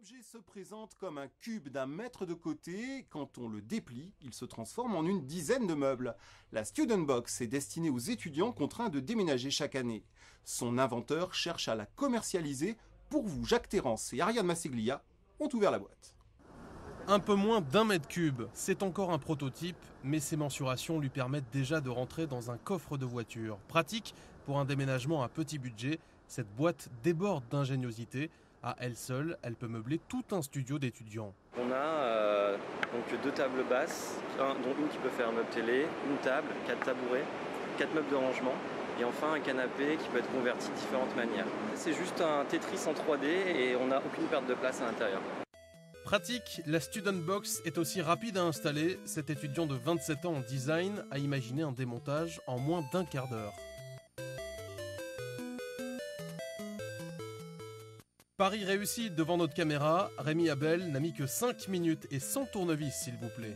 L'objet se présente comme un cube d'1 mètre de côté. Quand on le déplie, il se transforme en une dizaine de meubles. La Student Box est destinée aux étudiants contraints de déménager chaque année. Son inventeur cherche à la commercialiser. Pour vous, Jacques Terrance et Ariane Masseglia ont ouvert la boîte. Un peu moins d'1 mètre cube, c'est encore un prototype, mais ses mensurations lui permettent déjà de rentrer dans un coffre de voiture. Pratique pour un déménagement à petit budget, cette boîte déborde d'ingéniosité. À elle seule, elle peut meubler tout un studio d'étudiants. On a donc 2 tables basses, dont une qui peut faire un meuble télé, une table, 4 tabourets, 4 meubles de rangement et enfin un canapé qui peut être converti de différentes manières. C'est juste un Tetris en 3D et on n'a aucune perte de place à l'intérieur. Pratique, la Student Box est aussi rapide à installer. Cet étudiant de 27 ans en design a imaginé un démontage en moins d'1 quart d'heure. Pari réussi devant notre caméra, Rémi Abel n'a mis que 5 minutes et sans tournevis s'il vous plaît.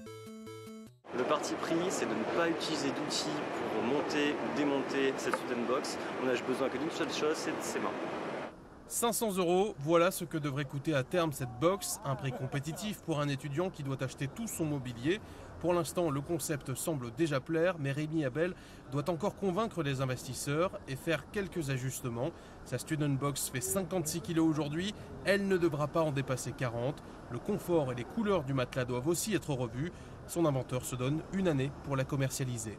Le parti pris, c'est de ne pas utiliser d'outils pour monter ou démonter cette Student Box. On n'a besoin que d'une seule chose, c'est de ses mains. 500 €, voilà ce que devrait coûter à terme cette box, un prix compétitif pour un étudiant qui doit acheter tout son mobilier. Pour l'instant, le concept semble déjà plaire, mais Rémi Abel doit encore convaincre les investisseurs et faire quelques ajustements. Sa Student Box fait 56 kg aujourd'hui, elle ne devra pas en dépasser 40. Le confort et les couleurs du matelas doivent aussi être revus. Son inventeur se donne 1 année pour la commercialiser.